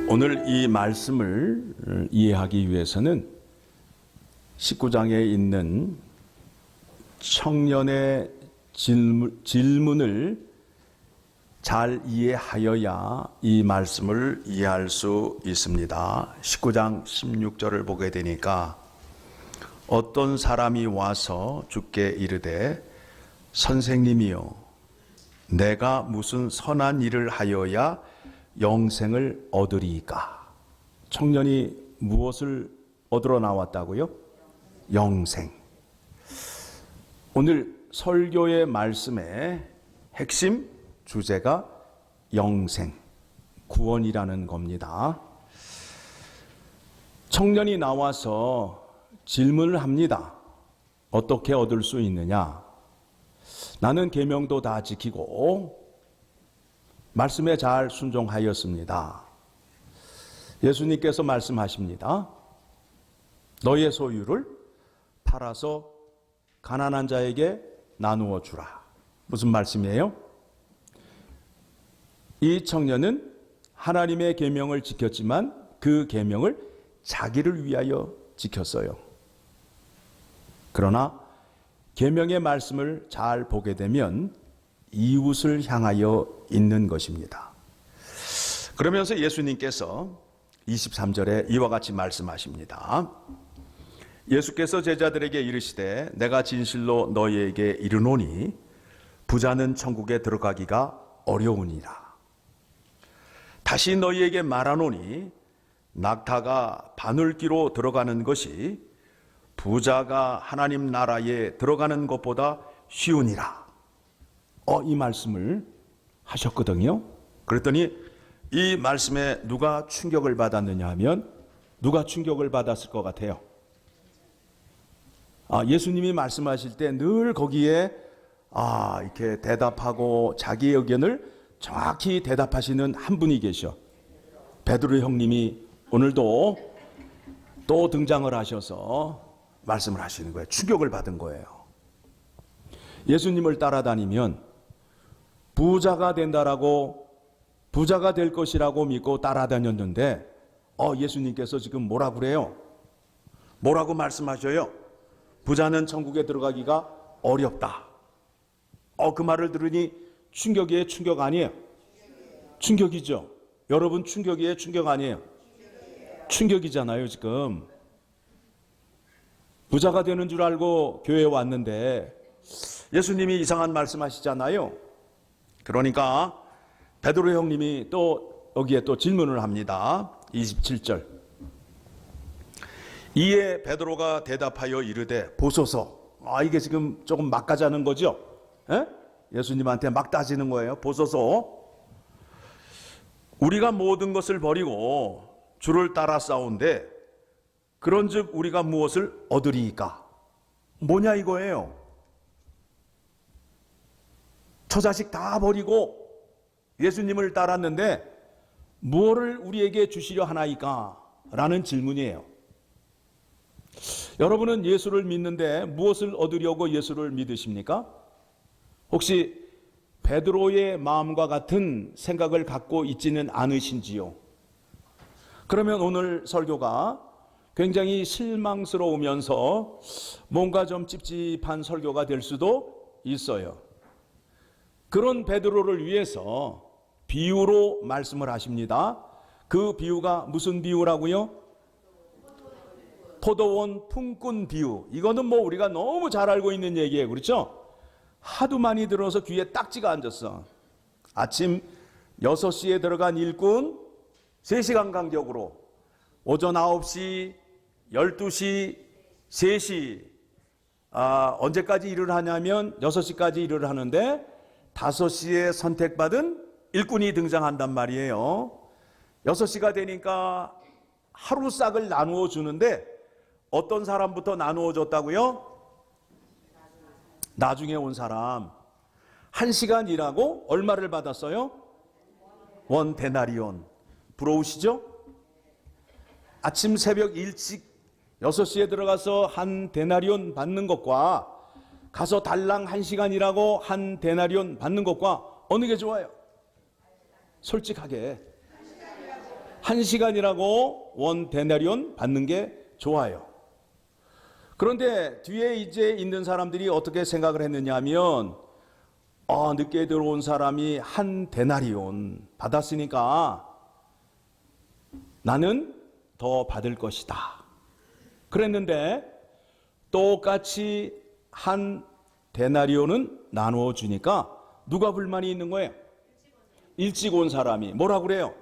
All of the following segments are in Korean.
오늘 이 말씀을 이해하기 위해서는 19장에 있는 청년의 질문을 잘 이해하여야 이 말씀을 이해할 수 있습니다. 19장 16절을 보게 되니까 어떤 사람이 와서 주께 이르되 선생님이요 내가 무슨 선한 일을 하여야 영생을 얻으리이까. 청년이 무엇을 얻으러 나왔다고요? 영생. 오늘 설교의 말씀의 핵심 주제가 영생, 구원이라는 겁니다. 청년이 나와서 질문을 합니다. 어떻게 얻을 수 있느냐? 나는 계명도 다 지키고 말씀에 잘 순종하였습니다. 예수님께서 말씀하십니다. 너의 소유를 팔아서 가난한 자에게 나누어 주라. 무슨 말씀이에요? 이 청년은 하나님의 계명을 지켰지만 그 계명을 자기를 위하여 지켰어요. 그러나 계명의 말씀을 잘 보게 되면 이웃을 향하여 있는 것입니다. 그러면서 예수님께서 23절에 이와 같이 말씀하십니다. 예수께서 제자들에게 이르시되 내가 진실로 너희에게 이르노니 부자는 천국에 들어가기가 어려우니라. 다시 너희에게 말하노니 낙타가 바늘귀로 들어가는 것이 부자가 하나님 나라에 들어가는 것보다 쉬우니라. 이 말씀을 하셨거든요. 그랬더니 이 말씀에 누가 충격을 받았느냐 하면 누가 충격을 받았을 것 같아요? 예수님이 말씀하실 때 늘 거기에 이렇게 대답하고 자기의 의견을 정확히 대답하시는 한 분이 계셔. 베드로 형님이 오늘도 또 등장을 하셔서 말씀을 하시는 거예요. 충격을 받은 거예요. 예수님을 따라다니면 부자가 된다라고, 부자가 될 것이라고 믿고 따라다녔는데 예수님께서 지금 뭐라 그래요? 뭐라고 말씀하셔요? 부자는 천국에 들어가기가 어렵다. 그 말을 들으니 충격이에요? 충격 아니에요? 충격이죠. 여러분 충격이에요? 충격 아니에요? 충격이잖아요. 지금 부자가 되는 줄 알고 교회에 왔는데 예수님이 이상한 말씀하시잖아요. 그러니까 베드로 형님이 또 여기에 또 질문을 합니다. 27절. 이에 베드로가 대답하여 이르되 보소서. 이게 지금 조금 막 가자는 거죠? 예수님한테 막 따지는 거예요. 보소서. 우리가 모든 것을 버리고 주를 따라 싸운데 그런즉 우리가 무엇을 얻으리이까? 뭐냐 이거예요. 처자식 다 버리고 예수님을 따랐는데 무엇을 우리에게 주시려 하나이까? 라는 질문이에요. 여러분은 예수를 믿는데 무엇을 얻으려고 예수를 믿으십니까? 혹시 베드로의 마음과 같은 생각을 갖고 있지는 않으신지요? 그러면 오늘 설교가 굉장히 실망스러우면서 뭔가 좀 찝찝한 설교가 될 수도 있어요. 그런 베드로를 위해서 비유로 말씀을 하십니다. 그 비유가 무슨 비유라고요? 포도원 품꾼 비유. 이거는 우리가 너무 잘 알고 있는 얘기예요. 그렇죠? 하도 많이 들어서 귀에 딱지가 앉았어. 아침 6시에 들어간 일꾼 3시간 간격으로 오전 9시, 12시, 3시 언제까지 일을 하냐면 6시까지 일을 하는데 5시에 선택받은 일꾼이 등장한단 말이에요. 6시가 되니까 하루 싹을 나누어 주는데 어떤 사람부터 나누어 줬다고요? 나중에 온 사람. 1시간 일하고 얼마를 받았어요? 1 데나리온. 부러우시죠? 아침 새벽 일찍 6시에 들어가서 1 데나리온 받는 것과 가서 달랑 1시간 일하고 1 데나리온 받는 것과 어느 게 좋아요? 솔직하게 1시간이라고 원 데나리온 받는 게 좋아요. 그런데 뒤에 이제 있는 사람들이 어떻게 생각을 했느냐 하면 늦게 들어온 사람이 1 데나리온 받았으니까 나는 더 받을 것이다. 그랬는데 똑같이 1 데나리온은 나누어 주니까 누가 불만이 있는 거예요? 일찍 온 사람이 뭐라고 그래요?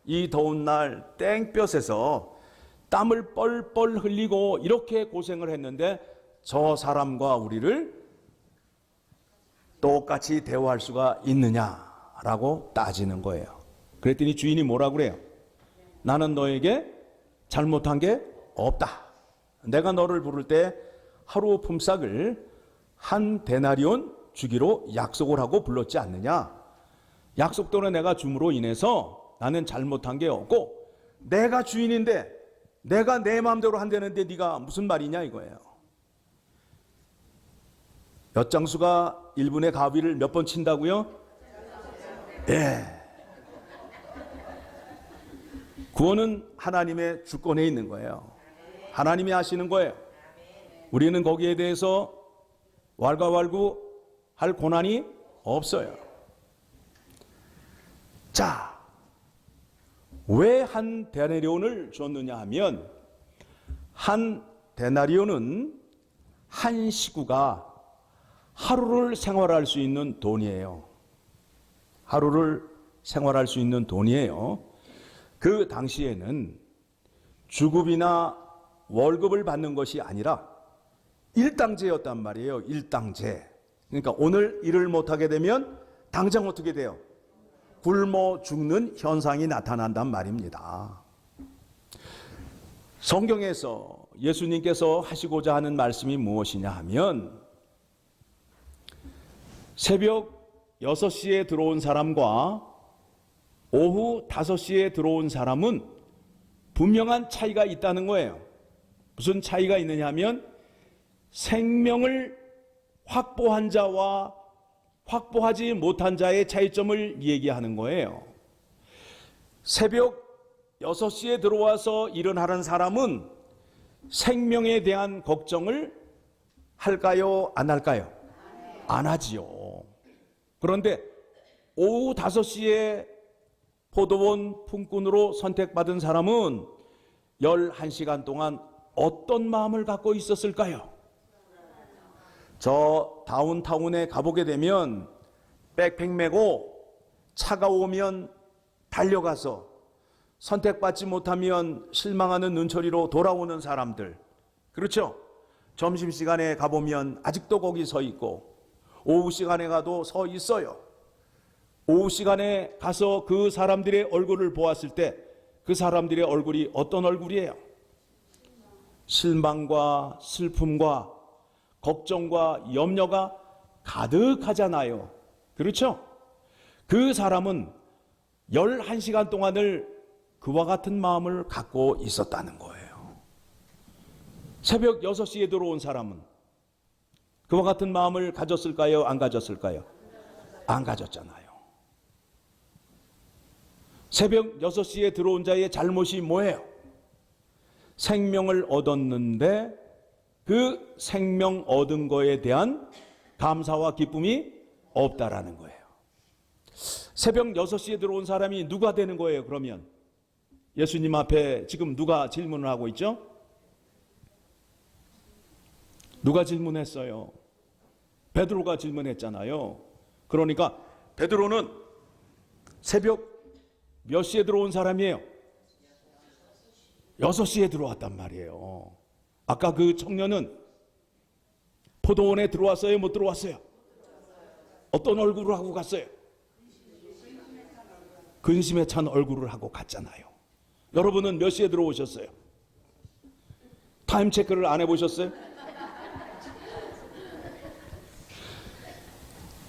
이 더운 날 땡볕에서 땀을 뻘뻘 흘리고 이렇게 고생을 했는데 저 사람과 우리를 똑같이 대우할 수가 있느냐라고 따지는 거예요. 그랬더니 주인이 뭐라고 그래요? 나는 너에게 잘못한 게 없다. 내가 너를 부를 때 하루 품삯을 1 데나리온 주기로 약속을 하고 불렀지 않느냐. 약속대로 내가 줌으로 인해서 나는 잘못한 게 없고 내가 주인인데 내가 내 마음대로 한다는데 네가 무슨 말이냐 이거예요. 엿장수가 1분의 가위를 몇 번 친다고요? 예. 구원은 하나님의 주권에 있는 거예요. 하나님이 하시는 거예요. 우리는 거기에 대해서 왈가왈부할 권한이 없어요. 자, 왜 1 데나리온을 줬느냐 하면 1 데나리온은 한 식구가 하루를 생활할 수 있는 돈이에요. 하루를 생활할 수 있는 돈이에요. 그 당시에는 주급이나 월급을 받는 것이 아니라 일당제였단 말이에요. 일당제. 그러니까 오늘 일을 못하게 되면 당장 어떻게 돼요? 굶어 죽는 현상이 나타난단 말입니다. 성경에서 예수님께서 하시고자 하는 말씀이 무엇이냐 하면 새벽 6시에 들어온 사람과 오후 5시에 들어온 사람은 분명한 차이가 있다는 거예요. 무슨 차이가 있느냐 하면 생명을 확보한 자와 확보하지 못한 자의 차이점을 얘기하는 거예요. 새벽 6시에 들어와서 일을 하는 사람은 생명에 대한 걱정을 할까요? 안 할까요? 안 하지요. 그런데 오후 5시에 포도원 품꾼으로 선택받은 사람은 11시간 동안 어떤 마음을 갖고 있었을까요? 저 다운타운에 가보게 되면 백팩 메고 차가 오면 달려가서 선택받지 못하면 실망하는 눈초리로 돌아오는 사람들. 그렇죠? 점심시간에 가보면 아직도 거기 서 있고 오후 시간에 가도 서 있어요. 오후 시간에 가서 그 사람들의 얼굴을 보았을 때 그 사람들의 얼굴이 어떤 얼굴이에요? 실망과 슬픔과 걱정과 염려가 가득하잖아요. 그렇죠? 그 사람은 11시간 동안을 그와 같은 마음을 갖고 있었다는 거예요. 새벽 6시에 들어온 사람은 그와 같은 마음을 가졌을까요? 안 가졌을까요? 안 가졌잖아요. 새벽 6시에 들어온 자의 잘못이 뭐예요? 생명을 얻었는데 그 생명 얻은 거에 대한 감사와 기쁨이 없다라는 거예요. 새벽 6시에 들어온 사람이 누가 되는 거예요, 그러면? 예수님 앞에 지금 누가 질문을 하고 있죠? 누가 질문했어요? 베드로가 질문했잖아요. 그러니까 베드로는 새벽 몇 시에 들어온 사람이에요? 6시에 들어왔단 말이에요. 아까 그 청년은 포도원에 들어왔어요? 못 들어왔어요? 어떤 얼굴을 하고 갔어요? 근심에 찬 얼굴을 하고 갔잖아요. 여러분은 몇 시에 들어오셨어요? 타임 체크를 안 해보셨어요?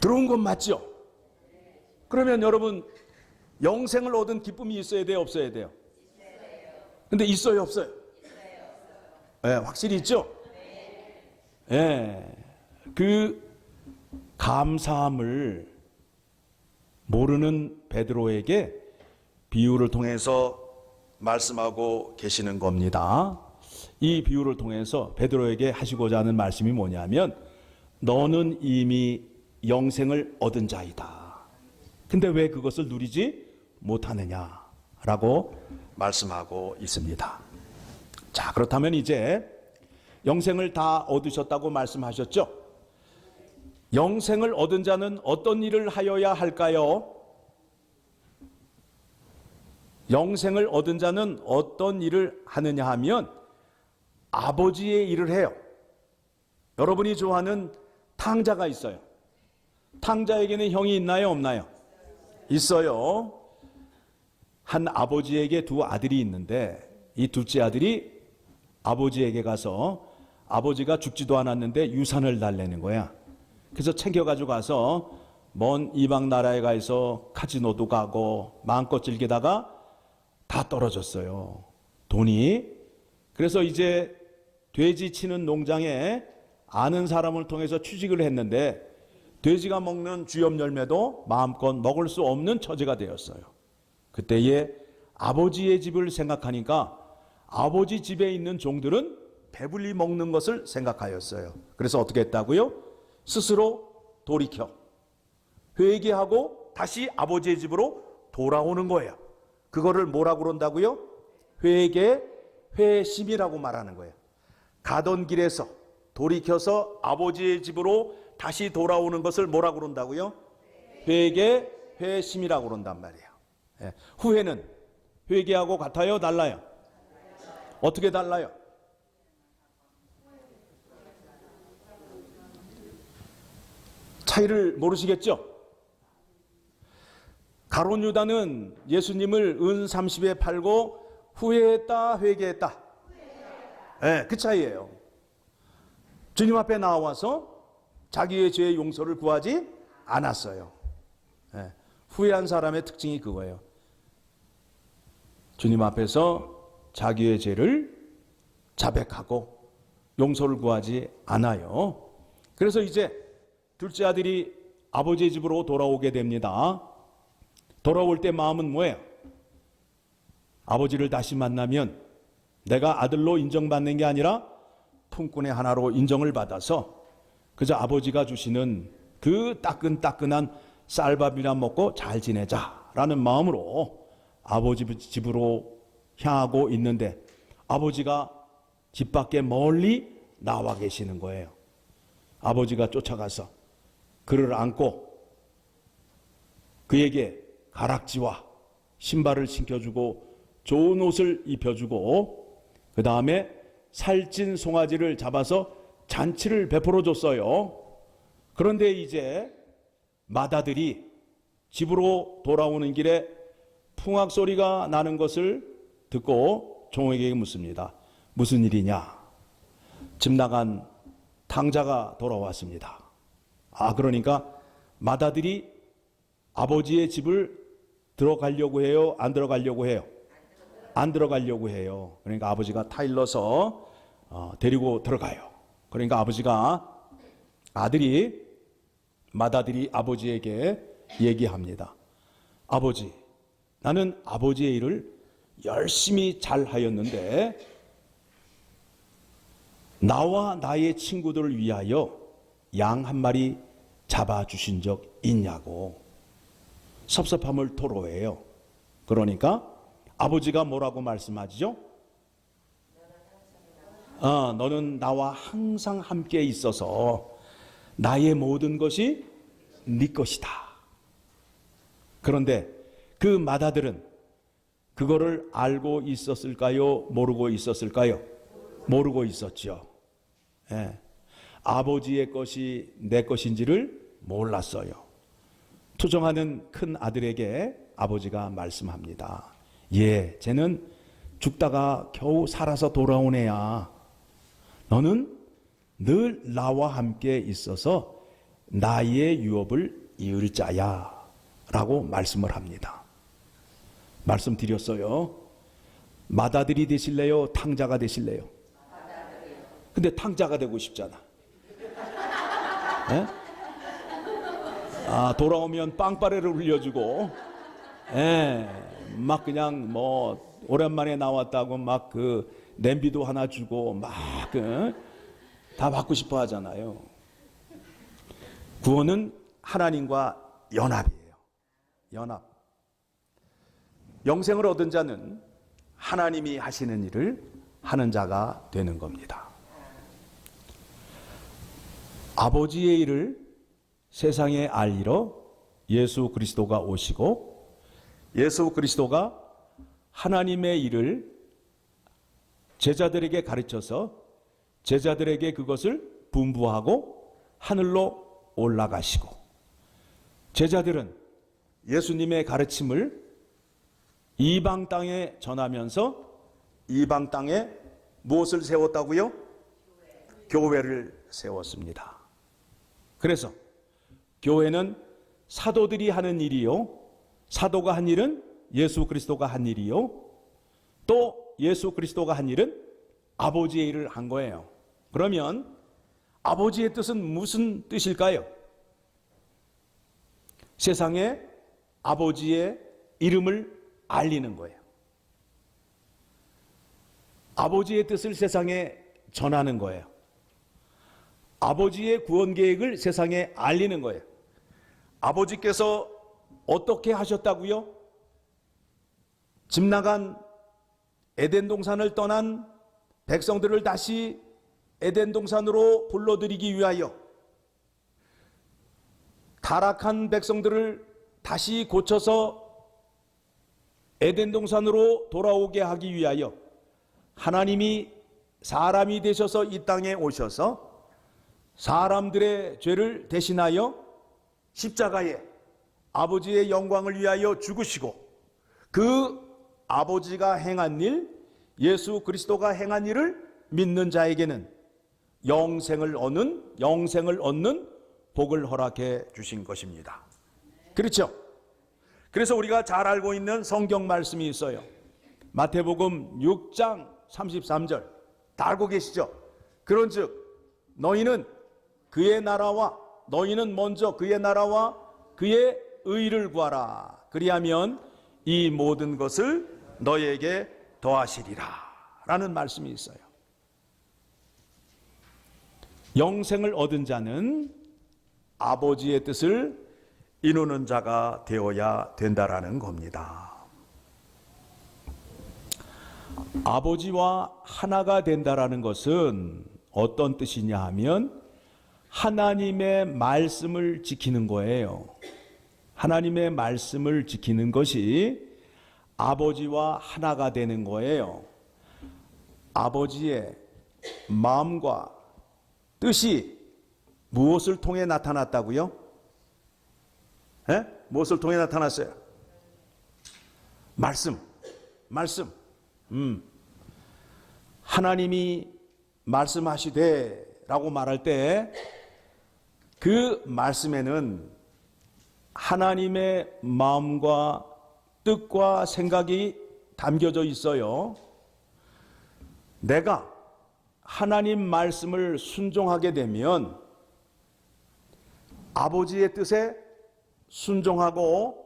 들어온 건 맞죠? 그러면 여러분 영생을 얻은 기쁨이 있어야 돼요? 없어야 돼요? 근데 있어요? 없어요? 네, 확실히 있죠? 네. 그 감사함을 모르는 베드로에게 비유를 통해서 말씀하고 계시는 겁니다. 이 비유를 통해서 베드로에게 하시고자 하는 말씀이 뭐냐면 너는 이미 영생을 얻은 자이다. 근데 왜 그것을 누리지 못하느냐라고 말씀하고 있습니다. 자, 그렇다면 이제 영생을 다 얻으셨다고 말씀하셨죠? 영생을 얻은 자는 어떤 일을 하여야 할까요? 영생을 얻은 자는 어떤 일을 하느냐 하면 아버지의 일을 해요. 여러분이 좋아하는 탕자가 있어요. 탕자에게는 형이 있나요, 없나요? 있어요. 한 아버지에게 두 아들이 있는데 이 둘째 아들이 아버지에게 가서 아버지가 죽지도 않았는데 유산을 달래는 거야. 그래서 챙겨가지고 가서 먼 이방 나라에 가서 카지노도 가고 마음껏 즐기다가 다 떨어졌어요. 돈이. 그래서 이제 돼지 치는 농장에 아는 사람을 통해서 취직을 했는데 돼지가 먹는 쥐염 열매도 마음껏 먹을 수 없는 처지가 되었어요. 그때에 아버지의 집을 생각하니까 아버지 집에 있는 종들은 배불리 먹는 것을 생각하였어요. 그래서 어떻게 했다고요? 스스로 돌이켜 회개하고 다시 아버지의 집으로 돌아오는 거예요. 그거를 뭐라고 그런다고요? 회개, 회심이라고 말하는 거예요. 가던 길에서 돌이켜서 아버지의 집으로 다시 돌아오는 것을 뭐라고 그런다고요? 회개, 회심이라고 그런단 말이에요. 예. 후회는 회개하고 같아요? 달라요? 어떻게 달라요? 차이를 모르시겠죠? 가룟 유다는 예수님을 은 30에 팔고 후회했다, 회개했다. 네, 그 차이예요. 주님 앞에 나와서 자기의 죄의 용서를 구하지 않았어요. 네, 후회한 사람의 특징이 그거예요. 주님 앞에서 자기의 죄를 자백하고 용서를 구하지 않아요. 그래서 이제 둘째 아들이 아버지의 집으로 돌아오게 됩니다. 돌아올 때 마음은 뭐예요? 아버지를 다시 만나면 내가 아들로 인정받는 게 아니라 품꾼의 하나로 인정을 받아서 그저 아버지가 주시는 그 따끈따끈한 쌀밥이나 먹고 잘 지내자라는 마음으로 아버지 집으로 향하고 있는데 아버지가 집 밖에 멀리 나와 계시는 거예요. 아버지가 쫓아가서 그를 안고 그에게 가락지와 신발을 신겨주고 좋은 옷을 입혀주고 그 다음에 살찐 송아지를 잡아서 잔치를 베풀어 줬어요. 그런데 이제 맏아들이 집으로 돌아오는 길에 풍악 소리가 나는 것을 듣고 종에게 묻습니다. 무슨 일이냐? 집 나간 탕자가 돌아왔습니다. 그러니까 맏아들이 아버지의 집을 들어가려고 해요? 안 들어가려고 해요? 안 들어가려고 해요. 그러니까 아버지가 타일러서 데리고 들어가요. 그러니까 맏아들이 아버지에게 얘기합니다. 아버지, 나는 아버지의 일을 열심히 잘 하였는데 나와 나의 친구들을 위하여 양 한 마리 잡아주신 적 있냐고 섭섭함을 토로해요. 그러니까 아버지가 뭐라고 말씀하죠? 너는 나와 항상 함께 있어서 나의 모든 것이 네 것이다. 그런데 그 맏아들은 그거를 알고 있었을까요? 모르고 있었을까요? 모르고 있었죠. 예. 아버지의 것이 내 것인지를 몰랐어요. 투정하는 큰 아들에게 아버지가 말씀합니다. 쟤는 죽다가 겨우 살아서 돌아온 애야. 너는 늘 나와 함께 있어서 나의 유업을 이을 자야 라고 말씀을 합니다. 말씀드렸어요. 맏아들이 되실래요? 탕자가 되실래요? 근데 탕자가 되고 싶잖아. 예? 돌아오면 빵빠레를 흘려주고 막 그냥 오랜만에 나왔다고 막 그 냄비도 하나 주고 막 다 받고 싶어 하잖아요. 구원은 하나님과 연합이에요. 연합. 영생을 얻은 자는 하나님이 하시는 일을 하는 자가 되는 겁니다. 아버지의 일을 세상에 알리러 예수 그리스도가 오시고, 예수 그리스도가 하나님의 일을 제자들에게 가르쳐서 제자들에게 그것을 분부하고 하늘로 올라가시고, 제자들은 예수님의 가르침을 이방 땅에 전하면서 이방 땅에 무엇을 세웠다고요? 교회를 세웠습니다. 그래서 교회는 사도들이 하는 일이요, 사도가 한 일은 예수 그리스도가 한 일이요, 또 예수 그리스도가 한 일은 아버지의 일을 한 거예요. 그러면 아버지의 뜻은 무슨 뜻일까요? 세상에 아버지의 이름을 알리는 거예요. 아버지의 뜻을 세상에 전하는 거예요. 아버지의 구원 계획을 세상에 알리는 거예요. 아버지께서 어떻게 하셨다고요? 집 나간 에덴 동산을 떠난 백성들을 다시 에덴 동산으로 불러들이기 위하여, 타락한 백성들을 다시 고쳐서 에덴 동산으로 돌아오게 하기 위하여 하나님이 사람이 되셔서 이 땅에 오셔서 사람들의 죄를 대신하여 십자가에 아버지의 영광을 위하여 죽으시고, 그 아버지가 행한 일, 예수 그리스도가 행한 일을 믿는 자에게는 영생을 얻는 복을 허락해 주신 것입니다. 그렇죠? 그래서 우리가 잘 알고 있는 성경 말씀이 있어요. 마태복음 6장 33절 다 알고 계시죠? 그런즉 너희는 먼저 그의 나라와 그의 의를 구하라. 그리하면 이 모든 것을 너희에게 더하시리라 라는 말씀이 있어요. 영생을 얻은 자는 아버지의 뜻을 이루는 자가 되어야 된다라는 겁니다. 아버지와 하나가 된다라는 것은 어떤 뜻이냐 하면 하나님의 말씀을 지키는 거예요. 하나님의 말씀을 지키는 것이 아버지와 하나가 되는 거예요. 아버지의 마음과 뜻이 무엇을 통해 나타났다고요? 무엇을 통해 나타났어요? 말씀. 하나님이 말씀하시되 라고 말할 때 그 말씀에는 하나님의 마음과 뜻과 생각이 담겨져 있어요. 내가 하나님 말씀을 순종하게 되면 아버지의 뜻에 순종하고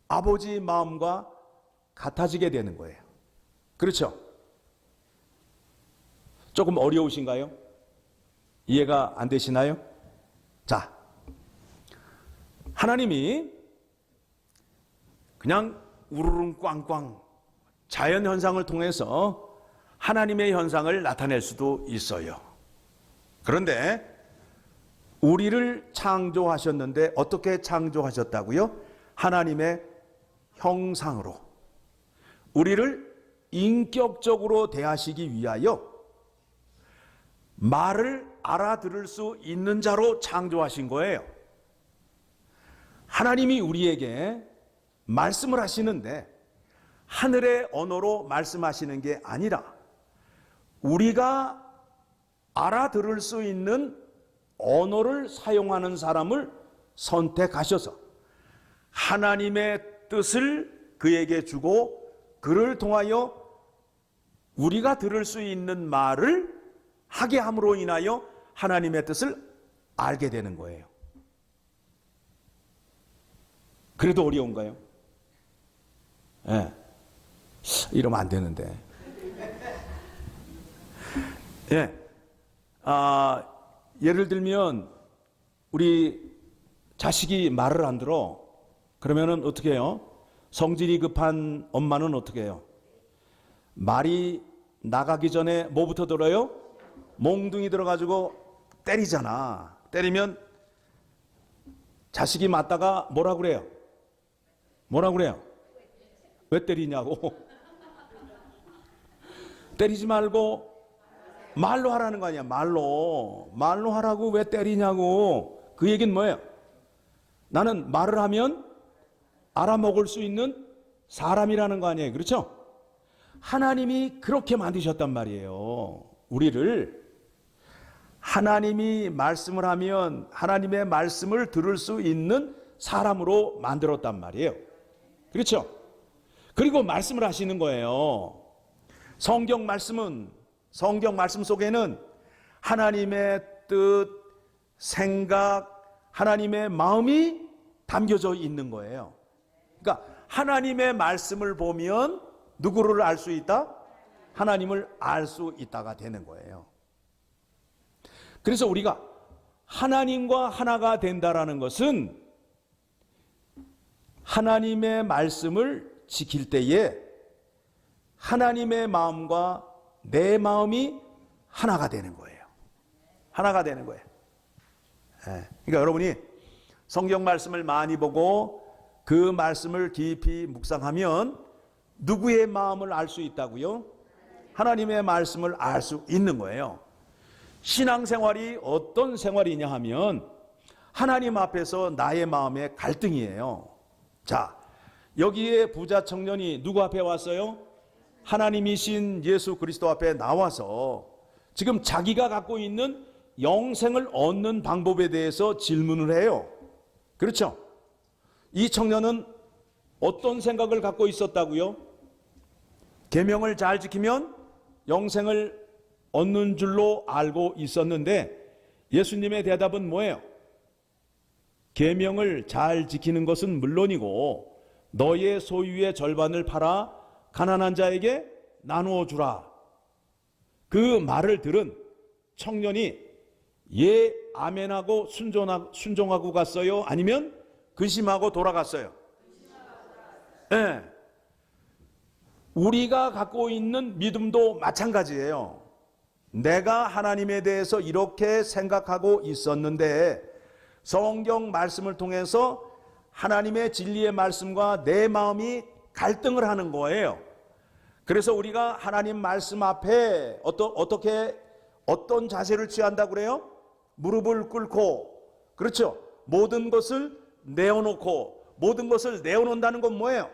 아버지의 마음과 같아지게 되는 거예요. 그렇죠? 조금 어려우신가요? 이해가 안 되시나요? 자, 하나님이 그냥 우르릉 꽝꽝 자연 현상을 통해서 하나님의 현상을 나타낼 수도 있어요. 그런데 우리를 창조하셨는데 어떻게 창조하셨다고요? 하나님의 형상으로 우리를 인격적으로 대하시기 위하여 말을 알아들을 수 있는 자로 창조하신 거예요. 하나님이 우리에게 말씀을 하시는데 하늘의 언어로 말씀하시는 게 아니라 우리가 알아들을 수 있는 언어를 사용하는 사람을 선택하셔서 하나님의 뜻을 그에게 주고 그를 통하여 우리가 들을 수 있는 말을 하게 함으로 인하여 하나님의 뜻을 알게 되는 거예요. 그래도 어려운가요? 네. 이러면 안 되는데. 예. 예를 들면 우리 자식이 말을 안 들어. 그러면은 어떻게 해요? 성질이 급한 엄마는 어떻게 해요? 말이 나가기 전에 뭐부터 들어요? 몽둥이 들어가지고 때리잖아. 때리면 자식이 맞다가 뭐라 그래요? 뭐라 그래요? 왜 때리냐고. 때리지 말고 말로 하라는 거 아니야. 말로 하라고 왜 때리냐고. 그 얘기는 뭐예요? 나는 말을 하면 알아먹을 수 있는 사람이라는 거 아니에요. 그렇죠? 하나님이 그렇게 만드셨단 말이에요. 우리를 하나님이 말씀을 하면 하나님의 말씀을 들을 수 있는 사람으로 만들었단 말이에요. 그렇죠? 그리고 말씀을 하시는 거예요. 성경 말씀 속에는 하나님의 뜻, 생각, 하나님의 마음이 담겨져 있는 거예요. 그러니까 하나님의 말씀을 보면 누구를 알 수 있다? 하나님을 알 수 있다가 되는 거예요. 그래서 우리가 하나님과 하나가 된다라는 것은 하나님의 말씀을 지킬 때에 하나님의 마음과 내 마음이 하나가 되는 거예요. 하나가 되는 거예요. 그러니까 여러분이 성경 말씀을 많이 보고 그 말씀을 깊이 묵상하면 누구의 마음을 알 수 있다고요? 하나님의 말씀을 알 수 있는 거예요. 신앙생활이 어떤 생활이냐 하면 하나님 앞에서 나의 마음의 갈등이에요. 자, 여기에 부자 청년이 누구 앞에 왔어요? 하나님이신 예수 그리스도 앞에 나와서 지금 자기가 갖고 있는 영생을 얻는 방법에 대해서 질문을 해요. 그렇죠? 이 청년은 어떤 생각을 갖고 있었다고요? 계명을 잘 지키면 영생을 얻는 줄로 알고 있었는데 예수님의 대답은 뭐예요? 계명을 잘 지키는 것은 물론이고 너의 소유의 절반을 팔아 가난한 자에게 나누어 주라. 그 말을 들은 청년이 예 아멘하고 순종하고 갔어요? 아니면 근심하고 돌아갔어요? 네. 우리가 갖고 있는 믿음도 마찬가지예요. 내가 하나님에 대해서 이렇게 생각하고 있었는데 성경 말씀을 통해서 하나님의 진리의 말씀과 내 마음이 갈등을 하는 거예요. 그래서 우리가 하나님 말씀 앞에 어떤 자세를 취한다고 그래요? 무릎을 꿇고, 그렇죠? 모든 것을 내어놓고, 모든 것을 내어놓는다는 건 뭐예요?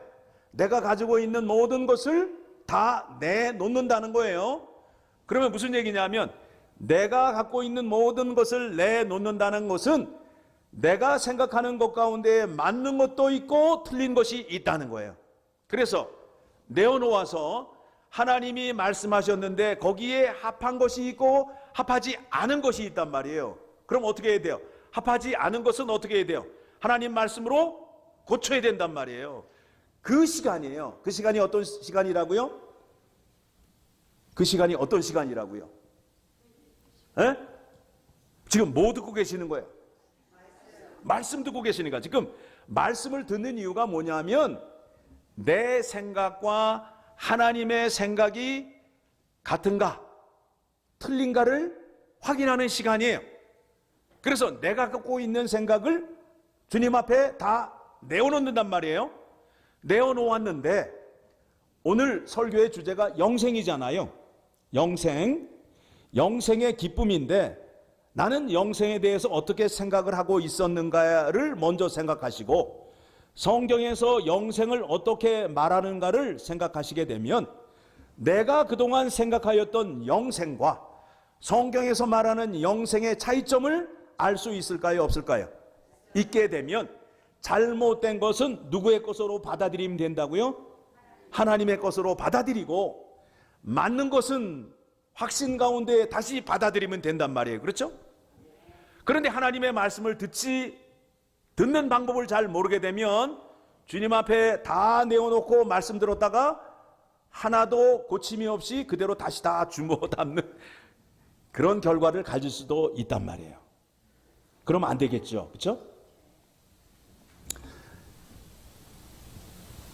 내가 가지고 있는 모든 것을 다 내놓는다는 거예요. 그러면 무슨 얘기냐면 내가 갖고 있는 모든 것을 내놓는다는 것은 내가 생각하는 것 가운데 맞는 것도 있고 틀린 것이 있다는 거예요. 그래서 내어놓아서 하나님이 말씀하셨는데 거기에 합한 것이 있고 합하지 않은 것이 있단 말이에요. 그럼 어떻게 해야 돼요? 합하지 않은 것은 어떻게 해야 돼요? 하나님 말씀으로 고쳐야 된단 말이에요. 그 시간이에요. 그 시간이 어떤 시간이라고요? 그 시간이 어떤 시간이라고요? 에? 지금 뭐 듣고 계시는 거예요? 말씀 듣고 계시니까. 지금 말씀을 듣는 이유가 뭐냐면 내 생각과 하나님의 생각이 같은가 틀린가를 확인하는 시간이에요. 그래서 내가 갖고 있는 생각을 주님 앞에 다 내어놓는단 말이에요. 내어놓았는데 오늘 설교의 주제가 영생이잖아요. 영생의 기쁨인데 나는 영생에 대해서 어떻게 생각을 하고 있었는가를 먼저 생각하시고 성경에서 영생을 어떻게 말하는가를 생각하시게 되면 내가 그동안 생각하였던 영생과 성경에서 말하는 영생의 차이점을 알 수 있을까요? 없을까요? 있게 되면 잘못된 것은 누구의 것으로 받아들이면 된다고요? 하나님의 것으로 받아들이고 맞는 것은 확신 가운데 다시 받아들이면 된단 말이에요. 그렇죠? 그런데 하나님의 말씀을 듣는 방법을 잘 모르게 되면 주님 앞에 다 내어놓고 말씀 들었다가 하나도 고침이 없이 그대로 다시 다 주워 담는 그런 결과를 가질 수도 있단 말이에요. 그러면 안 되겠죠. 그렇죠?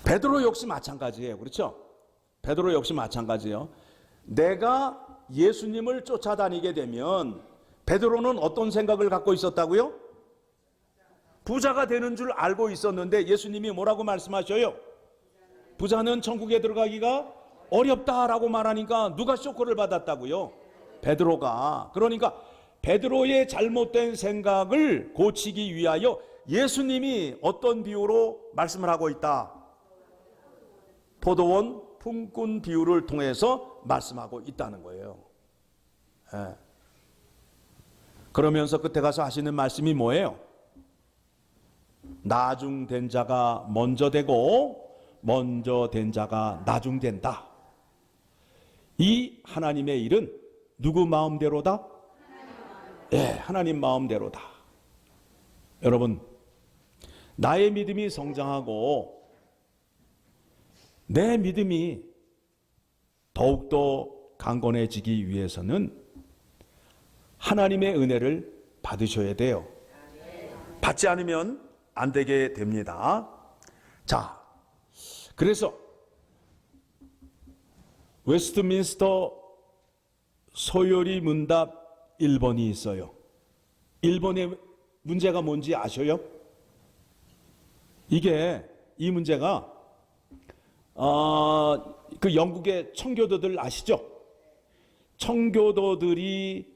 베드로 역시 마찬가지예요. 그렇죠? 베드로 역시 마찬가지예요. 내가 예수님을 쫓아다니게 되면 베드로는 어떤 생각을 갖고 있었다고요? 부자가 되는 줄 알고 있었는데 예수님이 뭐라고 말씀하셔요? 부자는 천국에 들어가기가 어렵다라고 말하니까 누가 쇼크를 받았다고요? 베드로가. 그러니까 베드로의 잘못된 생각을 고치기 위하여 예수님이 어떤 비유로 말씀을 하고 있다? 포도원 품꾼 비유를 통해서 말씀하고 있다는 거예요. 예. 그러면서 끝에 가서 하시는 말씀이 뭐예요? 나중된 자가 먼저 되고 먼저 된 자가 나중된다. 이 하나님의 일은 누구 마음대로다? 하나님 마음대로다. 여러분, 나의 믿음이 성장하고 내 믿음이 더욱더 강건해지기 위해서는 하나님의 은혜를 받으셔야 돼요. 받지 않으면 안 되게 됩니다. 자, 그래서 웨스트민스터 소요리 문답 1번이 있어요. 1번의 문제가 뭔지 아셔요? 이 문제가 그 영국의 청교도들 아시죠? 청교도들이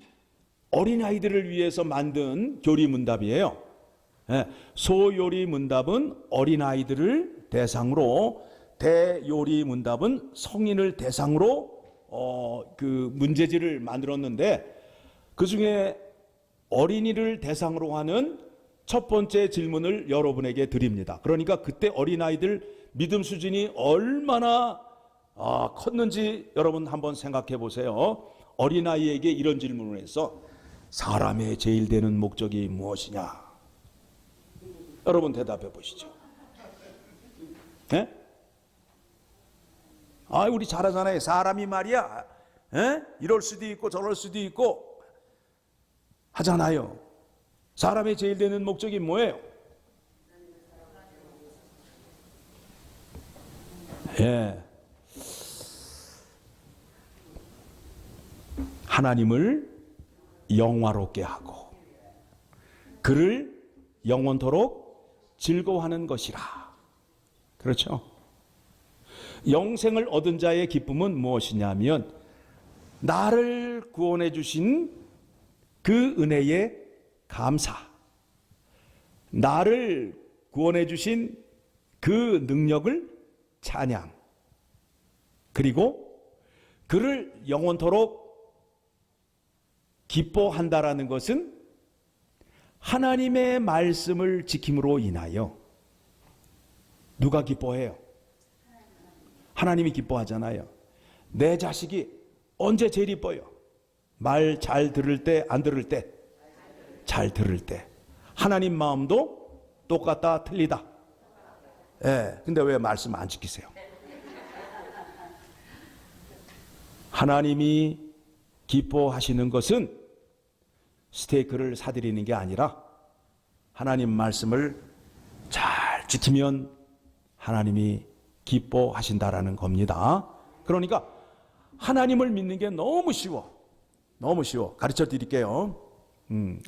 어린아이들을 위해서 만든 교리 문답이에요. 소요리 문답은 어린아이들을 대상으로, 대요리 문답은 성인을 대상으로 그 문제지를 만들었는데, 그 중에 어린이를 대상으로 하는 첫 번째 질문을 여러분에게 드립니다. 그러니까 그때 어린아이들 믿음 수준이 얼마나 컸는지 여러분 한번 생각해 보세요. 어린아이에게 이런 질문을 해서 사람의 제일 되는 목적이 무엇이냐? 여러분 대답해 보시죠. 네? 우리 잘 하잖아요. 사람이 말이야, 이럴 수도 있고 저럴 수도 있고 하잖아요. 사람의 제일 되는 목적이 뭐예요? 하나님을 영화롭게 하고 그를 영원토록 즐거워하는 것이라. 그렇죠? 영생을 얻은 자의 기쁨은 무엇이냐면 나를 구원해 주신 그 은혜에 감사, 나를 구원해 주신 그 능력을 찬양, 그리고 그를 영원토록 기뻐한다라는 것은 하나님의 말씀을 지킴으로 인하여 누가 기뻐해요? 하나님이 기뻐하잖아요. 내 자식이 언제 제일 이뻐요? 말 잘 들을 때, 안 들을 때? 잘 들을 때. 하나님 마음도 똑같다, 틀리다? 근데 왜 말씀 안 지키세요? 하나님이 기뻐하시는 것은 스테이크를 사드리는 게 아니라 하나님 말씀을 잘 지키면 하나님이 기뻐하신다라는 겁니다. 그러니까 하나님을 믿는 게 너무 쉬워. 너무 쉬워. 가르쳐 드릴게요.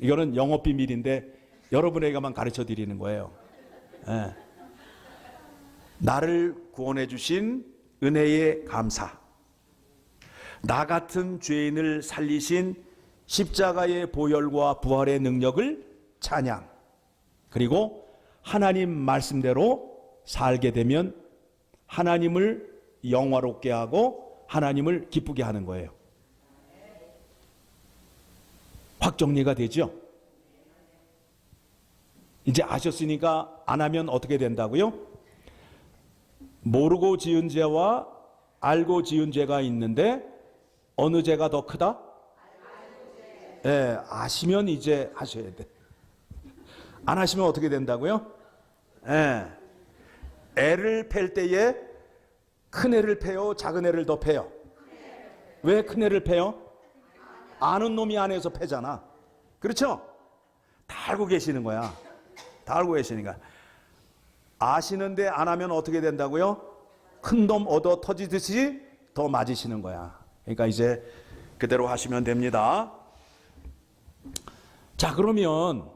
이거는 영업 비밀인데 여러분에게만 가르쳐 드리는 거예요. 나를 구원해 주신 은혜에 감사, 나 같은 죄인을 살리신 십자가의 보혈과 부활의 능력을 찬양, 그리고 하나님 말씀대로 살게 되면 하나님을 영화롭게 하고 하나님을 기쁘게 하는 거예요. 확 정리가 되죠? 이제 아셨으니까 안 하면 어떻게 된다고요? 모르고 지은 죄와 알고 지은 죄가 있는데 어느 죄가 더 크다? 아시면 이제 하셔야 돼. 안 하시면 어떻게 된다고요? 애를 팰 때에 큰 애를 패요? 작은 애를 더 패요? 왜 큰 애를 패요? 아는 놈이 안에서 패잖아. 그렇죠? 다 알고 계시는 거야. 다 알고 계시니까. 아시는데 안 하면 어떻게 된다고요? 큰 놈 얻어 터지듯이 더 맞으시는 거야. 그러니까 이제 그대로 하시면 됩니다. 자, 그러면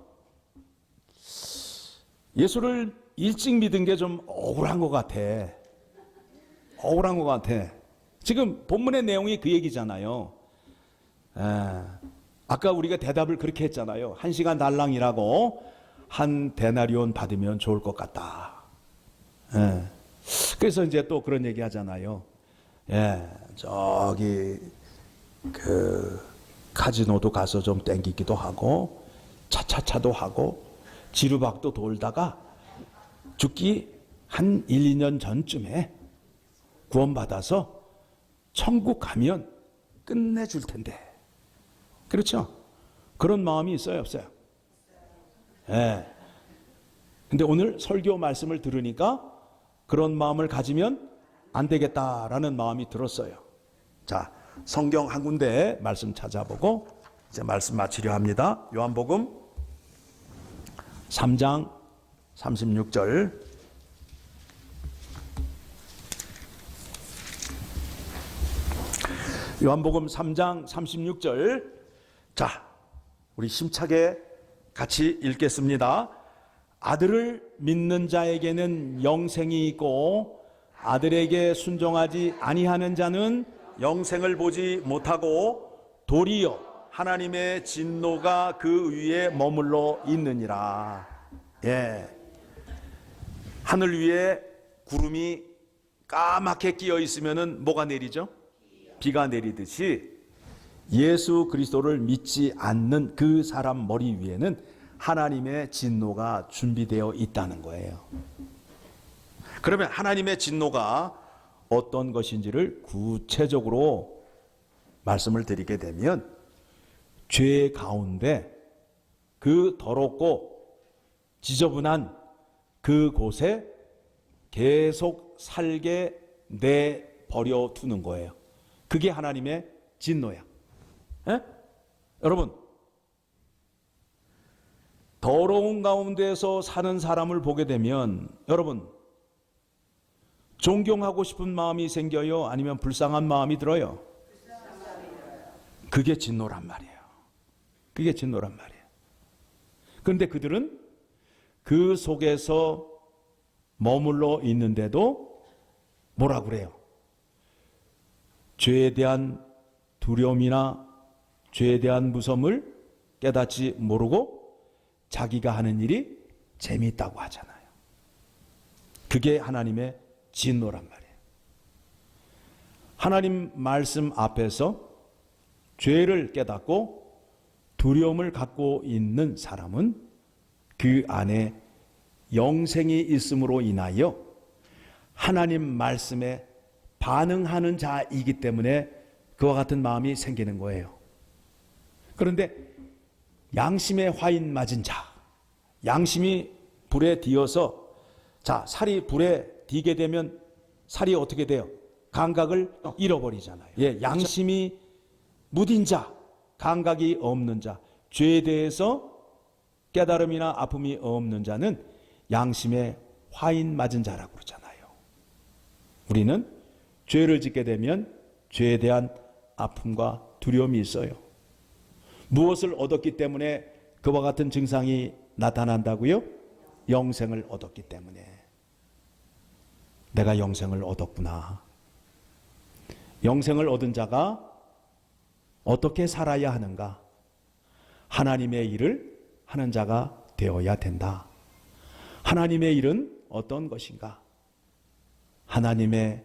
예수를 일찍 믿은 게 좀 억울한 것 같아. 억울한 것 같아. 지금 본문의 내용이 그 얘기잖아요. 아까 우리가 대답을 그렇게 했잖아요. 1시간 달랑이라고 한 데나리온 받으면 좋을 것 같다. 그래서 이제 또 그런 얘기 하잖아요. 저기 그 카지노도 가서 좀 땡기기도 하고 차차차도 하고 지루박도 돌다가 죽기 한 1, 2년 전쯤에 구원받아서 천국 가면 끝내줄 텐데. 그렇죠? 그런 마음이 있어요, 없어요? 근데 오늘 설교 말씀을 들으니까 그런 마음을 가지면 안 되겠다라는 마음이 들었어요. 자, 성경 한 군데 말씀 찾아보고 이제 말씀 마치려 합니다. 요한복음 3장 36절. 요한복음 3장 36절. 자, 우리 힘차게 같이 읽겠습니다. 아들을 믿는 자에게는 영생이 있고 아들에게 순종하지 아니하는 자는 영생을 보지 못하고 도리어 하나님의 진노가 그 위에 머물러 있느니라. 하늘 위에 구름이 까맣게 끼어 있으면은 뭐가 내리죠? 비가 내리듯이 예수 그리스도를 믿지 않는 그 사람 머리 위에는 하나님의 진노가 준비되어 있다는 거예요. 그러면 하나님의 진노가 어떤 것인지를 구체적으로 말씀을 드리게 되면 죄 가운데 그 더럽고 지저분한 그곳에 계속 살게 내버려 두는 거예요. 그게 하나님의 진노야. 여러분, 더러운 가운데서 사는 사람을 보게 되면 여러분 존경하고 싶은 마음이 생겨요? 아니면 불쌍한 마음이 들어요? 그게 진노란 말이에요. 그게 진노란 말이에요. 그런데 그들은 그 속에서 머물러 있는데도 뭐라 그래요? 죄에 대한 두려움이나 죄에 대한 무서움을 깨닫지 모르고 자기가 하는 일이 재미있다고 하잖아요. 그게 하나님의 진노란 말이에요. 하나님 말씀 앞에서 죄를 깨닫고 두려움을 갖고 있는 사람은 그 안에 영생이 있음으로 인하여 하나님 말씀에 반응하는 자이기 때문에 그와 같은 마음이 생기는 거예요. 그런데 양심의 화인 맞은 자, 양심이 불에 뒤어서, 자, 살이 불에 뒤게 되면 살이 어떻게 돼요? 감각을 잃어버리잖아요. 양심이 무딘 자, 감각이 없는 자, 죄에 대해서 깨달음이나 아픔이 없는 자는 양심의 화인 맞은 자라고 그러잖아요. 우리는 죄를 짓게 되면 죄에 대한 아픔과 두려움이 있어요. 무엇을 얻었기 때문에 그와 같은 증상이 나타난다고요? 영생을 얻었기 때문에. 내가 영생을 얻었구나. 영생을 얻은 자가 어떻게 살아야 하는가? 하나님의 일을 하는 자가 되어야 된다. 하나님의 일은 어떤 것인가? 하나님의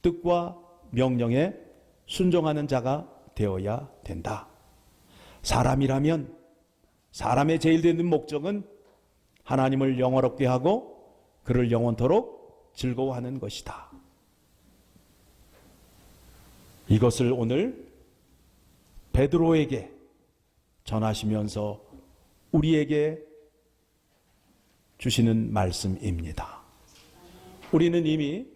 뜻과 명령에 순종하는 자가 되어야 된다. 사람이라면 사람의 제일 되는 목적은 하나님을 영화롭게 하고 그를 영원토록 즐거워하는 것이다. 이것을 오늘 베드로에게 전하시면서 우리에게 주시는 말씀입니다. 우리는 이미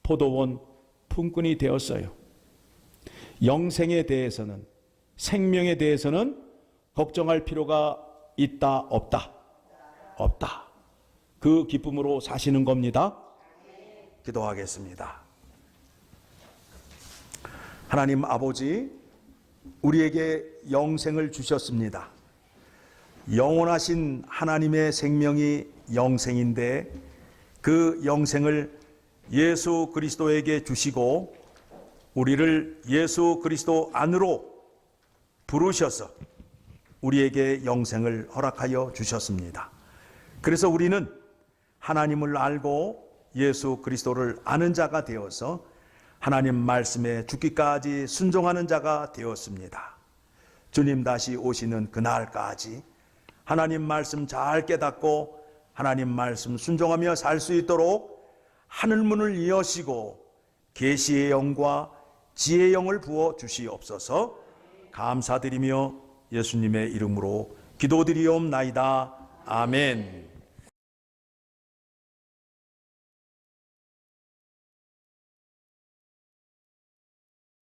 포도원 품꾼이 되었어요. 영생에 대해서는, 생명에 대해서는 걱정할 필요가 있다, 없다? 없다. 그 기쁨으로 사시는 겁니다. 기도하겠습니다. 하나님 아버지, 우리에게 영생을 주셨습니다. 영원하신 하나님의 생명이 영생인데 그 영생을 예수 그리스도에게 주시고 우리를 예수 그리스도 안으로 부르셔서 우리에게 영생을 허락하여 주셨습니다. 그래서 우리는 하나님을 알고 예수 그리스도를 아는 자가 되어서 하나님 말씀에 죽기까지 순종하는 자가 되었습니다. 주님 다시 오시는 그날까지 하나님 말씀 잘 깨닫고 하나님 말씀 순종하며 살 수 있도록 하늘문을 여시고 계시의 영과 지혜의 영을 부어 주시옵소서. 감사드리며 예수님의 이름으로 기도드리옵나이다. 아멘.